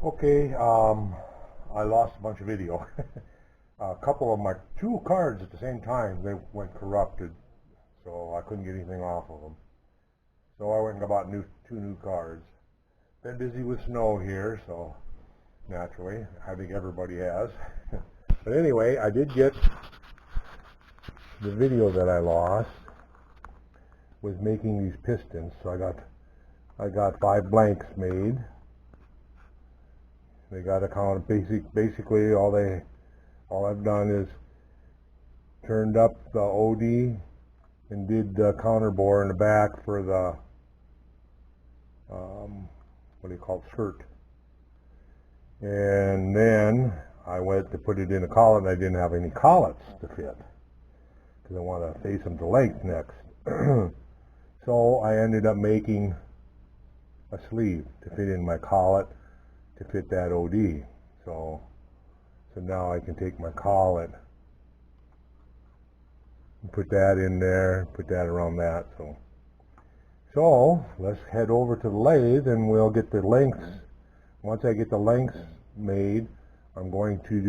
Okay, I lost a bunch of video. A couple of my two cards at the same time, they went corrupted, so I couldn't get anything off of them. So I went and bought two new cards. Been busy with snow here, so naturally, I think everybody has. But anyway, I did get the video that I lost with making these pistons. So I got 5 blanks made. They got a kind of basically all I've done is turned up the OD and did the counter bore in the back for the what do you call it, skirt. And then I went to put it in a collet, and I didn't have any collets to fit because I want to face them to length next. So I ended up making a sleeve to fit in my collet to fit that OD. So now I can take my collet and put that in there, put that around that. So let's head over to the lathe and we'll get the lengths. Once I get the lengths made, I'm going to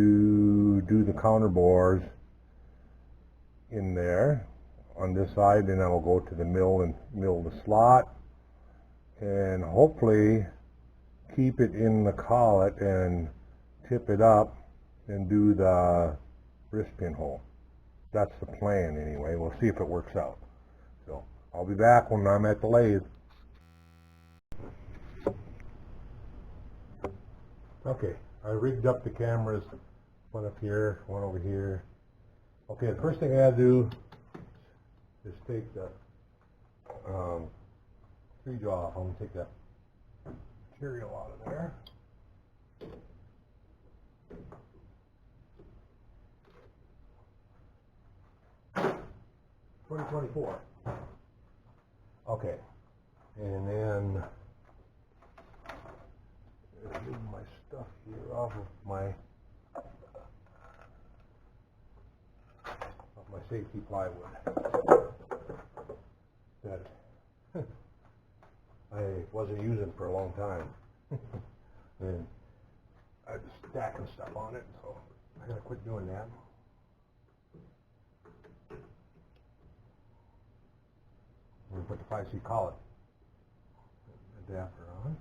do the counter bores in there on this side, and I will go to the mill and mill the slot and hopefully keep it in the collet and tip it up and do the wrist pin hole. That's the plan anyway. We'll see if it works out. So I'll be back when I'm at the lathe. Okay, I rigged up the cameras, one up here, one over here. Okay, the first thing I gotta do is take the free jaw off. I'm gonna take that material out of there. $2024. Okay, and then move my stuff here off of my safety plywood that I wasn't using for a long time. And I was stacking stuff on it, so I gotta quit doing that. I'm gonna put the 5C collet adapter on.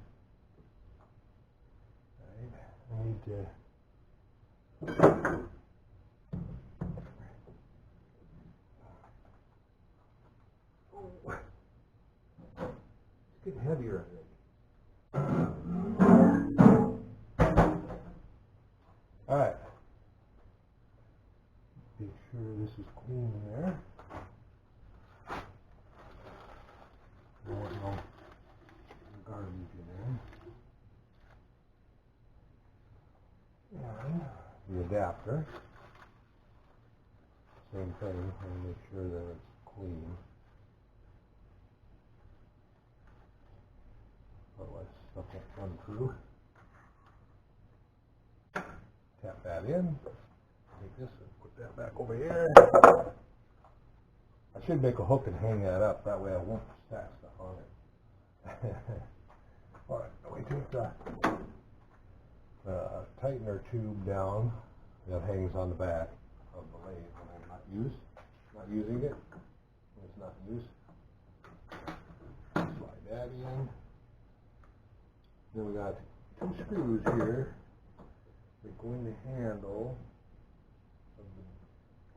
Right. I need to it's getting heavier, I think. Alright. Make sure this is clean there. No garbage in there. And the adapter. Same thing, and make sure that it's clean. Otherwise stuff won't run through. Tap that in. Take this and put that back over here. I should make a hook and hang that up, that way I won't stack stuff on it. Alright, let me take the tightener tube down that hangs on the back of the lathe when I'm not using it. When it's not in use. Slide that in. Then we got 2 screws here that go in the handle.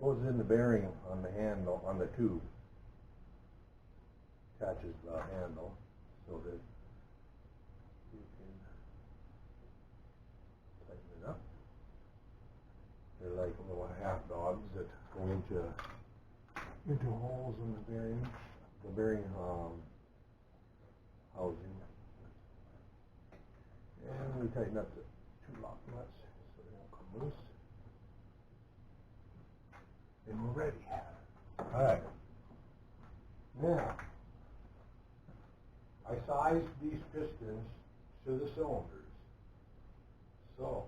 Goes in the bearing on the handle, on the tube. Attaches the handle so that you can tighten it up. They're like little half dogs that go into holes in the bearing housing. And we tighten up the 2 lock nuts so they don't come loose. And we're ready. Alright. Now, I sized these pistons to the cylinders. So,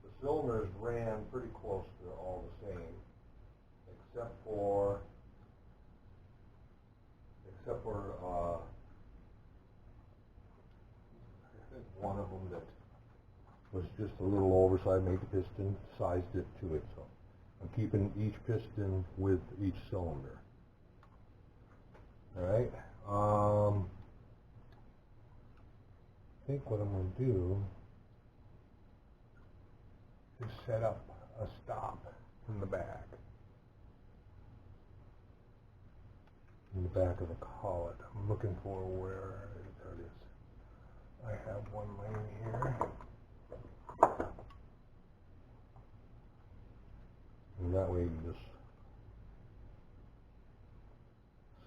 the cylinders ran pretty close to all the same, except for one of them that was just a little over, so I made the piston, sized it to it. So I'm keeping each piston with each cylinder. All right. I think what I'm going to do is set up a stop in the back. In the back of the collet. I'm looking for where, there it is. I have one laying here. And that way you can just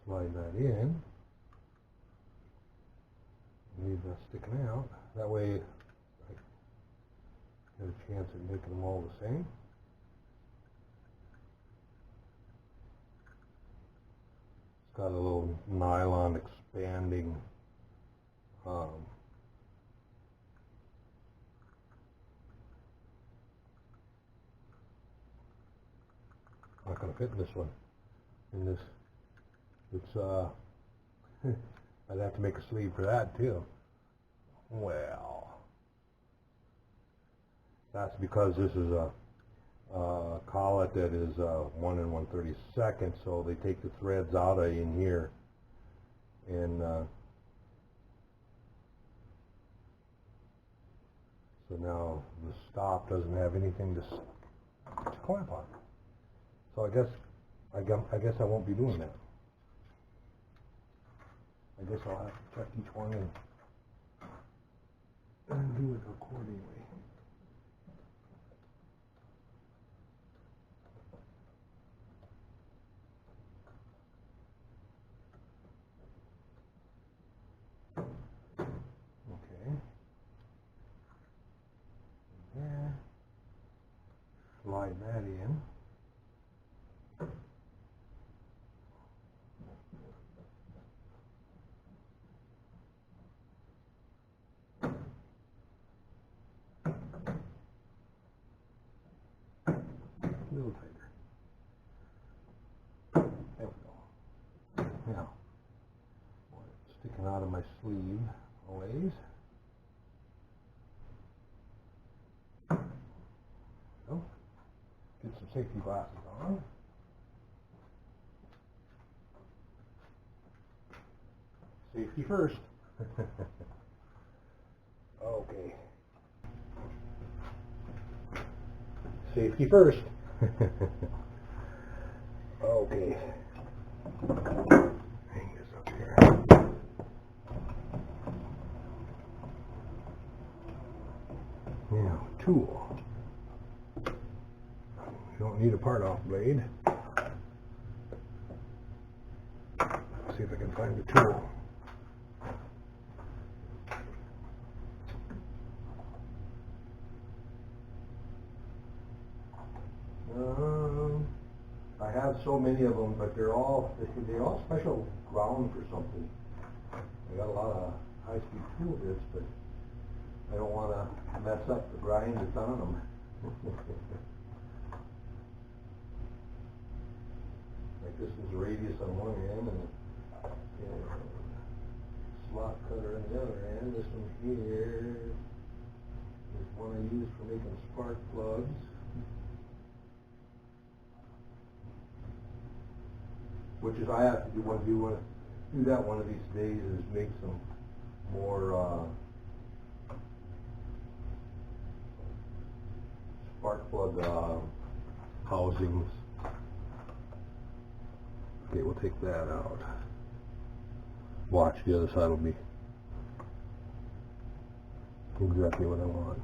slide that in. Leave that sticking out. That way I get a chance at making them all the same. It's got a little nylon expanding not going to fit in this one. In this, it's I'd have to make a sleeve for that too. Well, that's because this is a collet that is 1 1/32, so they take the threads out of in here, and so now the stop doesn't have anything to clamp on. So I guess I won't be doing that. I guess I'll have to check each one and do it accordingly. Okay. There. Slide that in. A little tighter. There we go. Now, sticking out of my sleeve always. So, get some safety glasses on. Safety first. Okay. Safety first. Okay. Hang this up here. Now, tool. You don't need a part-off blade. Let's see if I can find the tool. I have so many of them, but they all special ground for something. I got a lot of high-speed tool bits, but I don't want to mess up the grind that's on them. Like this is a radius on one end and a slot cutter on the other end. This one here is one I use for making spark plugs. Which is I have to do that one of these days, is make some more spark plug housings. Okay, we'll take that out. Watch, the other side will be exactly what I want.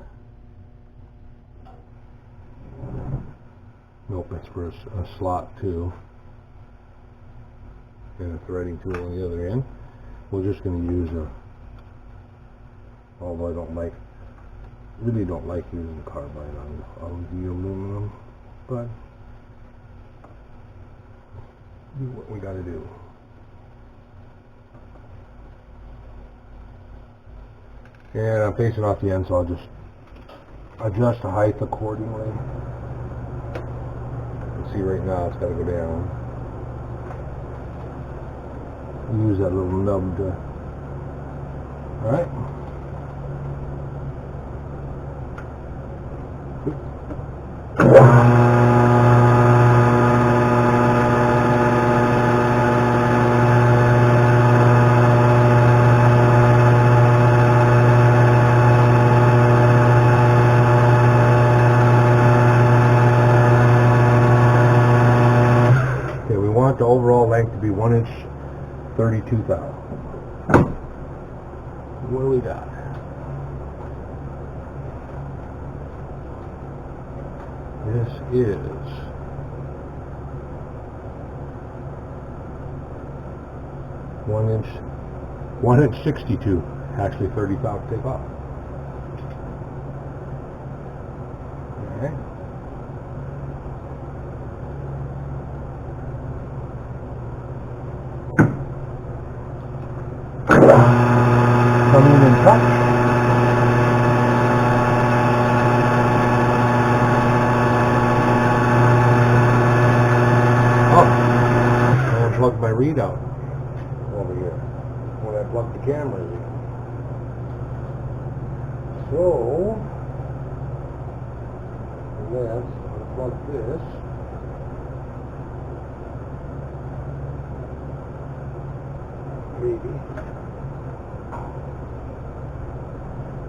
Nope, that's for a slot too. And a threading tool on the other end. We're just going to use although I really don't like using carbide on the aluminum, but do what we got to do. And I'm facing off the end, so I'll just adjust the height accordingly. You can see right now it's got to go down. Use that little nub to, alright. be 1 inch 32 thou. What do we got? This is 1 inch 62. Actually 30 thou to take off. Alright. Come in and touch. Oh, I unplugged my readout over here when I plugged the camera in. So, let's unplug this. Maybe.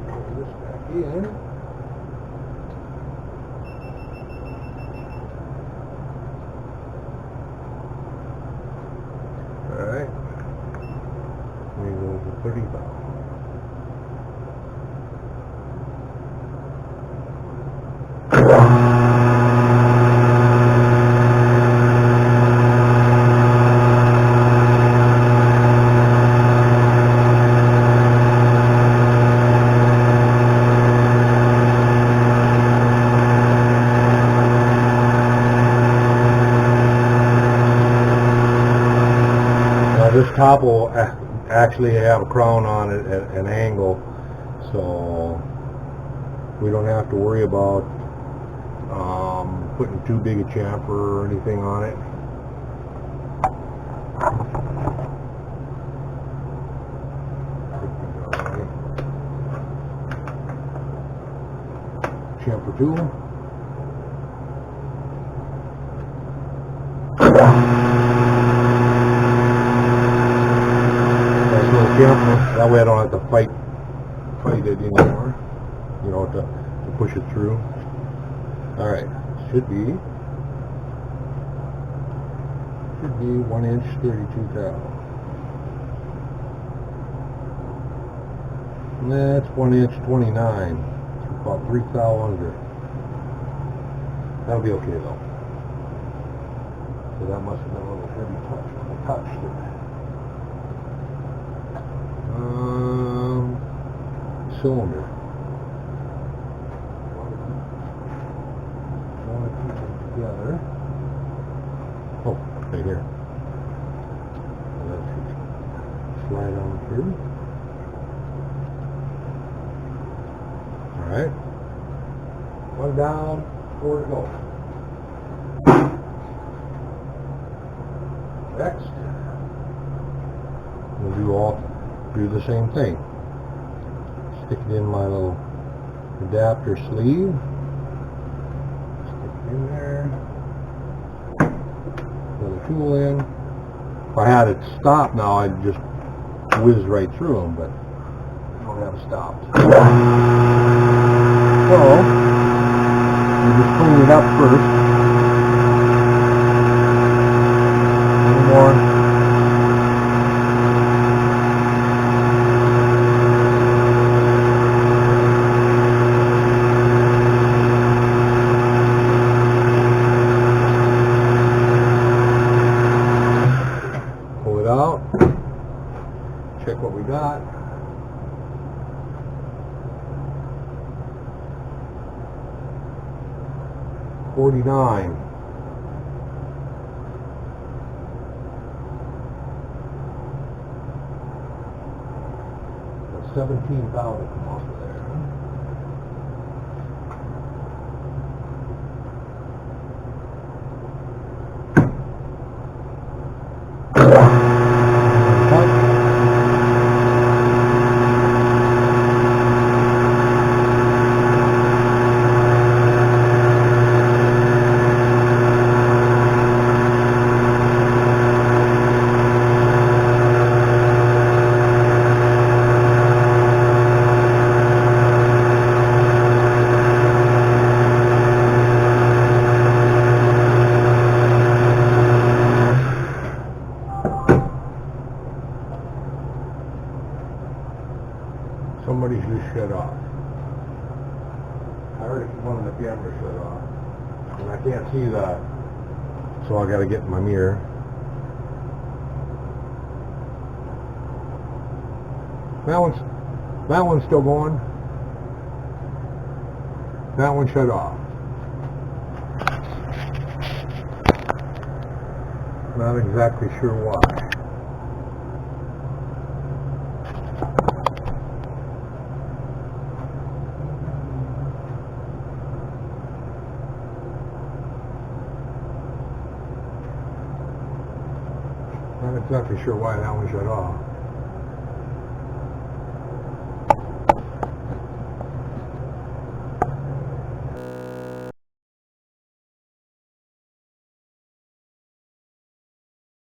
Put this back in. Alright. We go to 30 thou. This top will actually have a crown on it at an angle, so we don't have to worry about putting too big a chamfer or anything on it. Chamfer tool. That way I don't have to fight it anymore, you know, to push it through. Alright, should be 1 inch 32 thou. And that's 1 inch 29. It's about 3 thou under. That'll be okay though. So that must have been a little heavy touch when I touched it. Cylinder. Want to keep them together. Oh, right here. That should slide on through. Alright. One down, 4 to go. Next, we'll do the same thing. Stick it in my little adapter sleeve. Stick it in there. Throw the tool in. If I had it stopped now, I'd just whiz right through them, but I don't have it stopped. So, you just clean it up first. A little more. Out, check what we got. $49. That's 17 thou to come off of there. somebody's just shut off. I heard one of the cameras shut off. And I can't see that. So I gotta get in my mirror. That one's still going. That one shut off. Not exactly sure why. Not exactly sure why that one shut off.